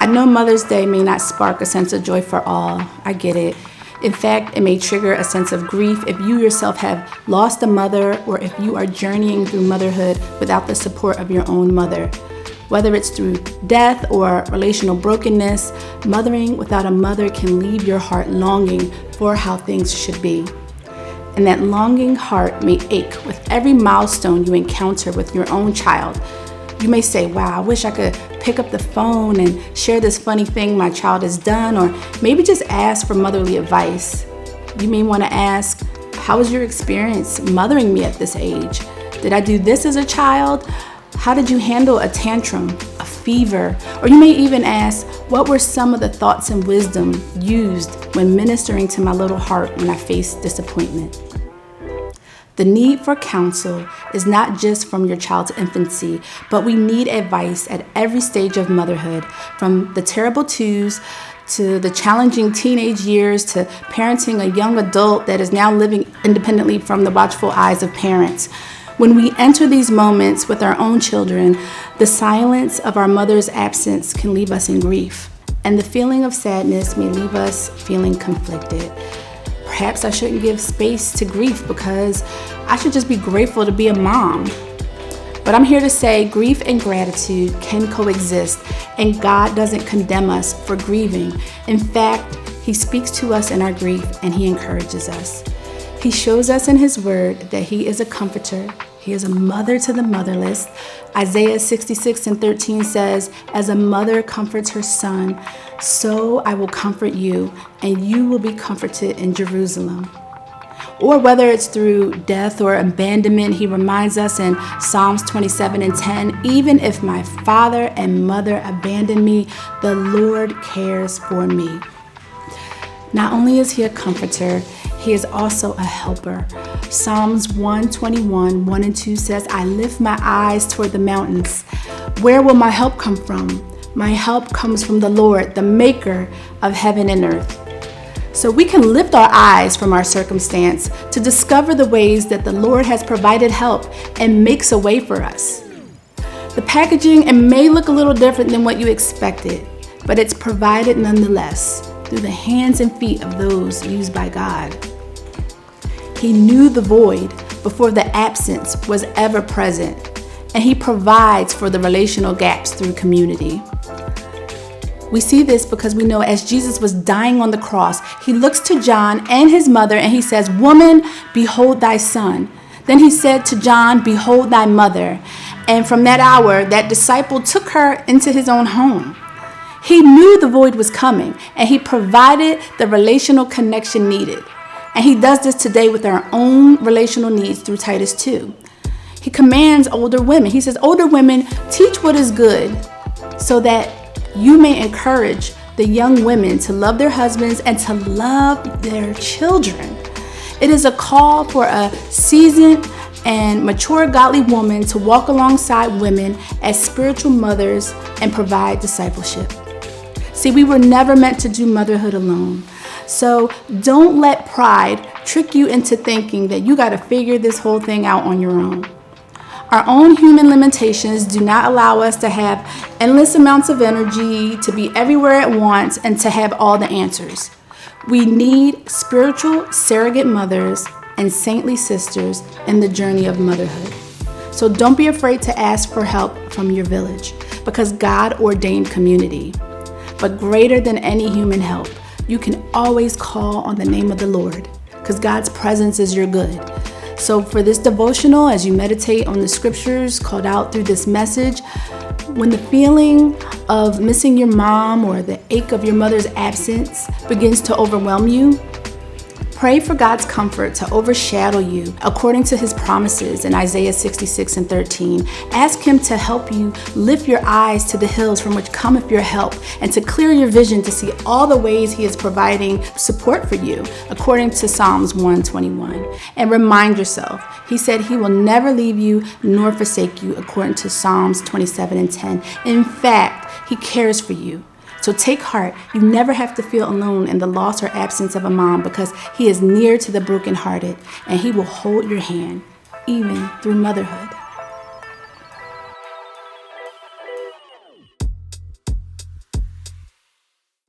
I know Mother's Day may not spark a sense of joy for all. I get it. In fact, it may trigger a sense of grief if you yourself have lost a mother or if you are journeying through motherhood without the support of your own mother. Whether it's through death or relational brokenness, mothering without a mother can leave your heart longing for how things should be. And that longing heart may ache with every milestone you encounter with your own child. You may say, wow, I wish I could pick up the phone and share this funny thing my child has done, or maybe just ask for motherly advice. You may want to ask, how was your experience mothering me at this age? Did I do this as a child? How did you handle a tantrum, a fever? Or you may even ask, what were some of the thoughts and wisdom used when ministering to my little heart when I faced disappointment? The need for counsel is not just from your child's infancy, but we need advice at every stage of motherhood, from the terrible twos to the challenging teenage years to parenting a young adult that is now living independently from the watchful eyes of parents. When we enter these moments with our own children, the silence of our mother's absence can leave us in grief, and the feeling of sadness may leave us feeling conflicted. Perhaps I shouldn't give space to grief because I should just be grateful to be a mom. But I'm here to say grief and gratitude can coexist, and God doesn't condemn us for grieving. In fact, He speaks to us in our grief and He encourages us. He shows us in His word that He is a comforter. He is a mother to the motherless. Isaiah 66:13 says, as a mother comforts her son, so I will comfort you, and you will be comforted in Jerusalem. Or whether it's through death or abandonment, He reminds us in Psalms 27:10, even if my father and mother abandon me, the Lord cares for me. Not only is He a comforter, He is also a helper. Psalms 121:1-2 says, I lift my eyes toward the mountains. Where will my help come from? My help comes from the Lord, the maker of heaven and earth. So we can lift our eyes from our circumstance to discover the ways that the Lord has provided help and makes a way for us. The packaging, it may look a little different than what you expected, but it's provided nonetheless through the hands and feet of those used by God. He knew the void before the absence was ever present, and He provides for the relational gaps through community. We see this because we know as Jesus was dying on the cross, He looks to John and his mother and He says, woman, behold thy son. Then He said to John, behold thy mother. And from that hour, that disciple took her into his own home. He knew the void was coming, and He provided the relational connection needed. And He does this today with our own relational needs through Titus 2. He commands older women. He says, older women, teach what is good so that you may encourage the young women to love their husbands and to love their children. It is a call for a seasoned and mature godly woman to walk alongside women as spiritual mothers and provide discipleship. See, we were never meant to do motherhood alone. So don't let pride trick you into thinking that you got to figure this whole thing out on your own. Our own human limitations do not allow us to have endless amounts of energy, to be everywhere at once, and to have all the answers. We need spiritual surrogate mothers and saintly sisters in the journey of motherhood. So don't be afraid to ask for help from your village, because God ordained community. But greater than any human help, you can always call on the name of the Lord, because God's presence is your good. So for this devotional, as you meditate on the scriptures called out through this message, when the feeling of missing your mom or the ache of your mother's absence begins to overwhelm you, pray for God's comfort to overshadow you according to His promises in Isaiah 66:13. Ask Him to help you lift your eyes to the hills from which cometh your help, and to clear your vision to see all the ways He is providing support for you according to Psalms 121. And remind yourself, He said He will never leave you nor forsake you according to Psalms 27:10. In fact, He cares for you. So take heart. You never have to feel alone in the loss or absence of a mom, because He is near to the brokenhearted, and He will hold your hand even through motherhood.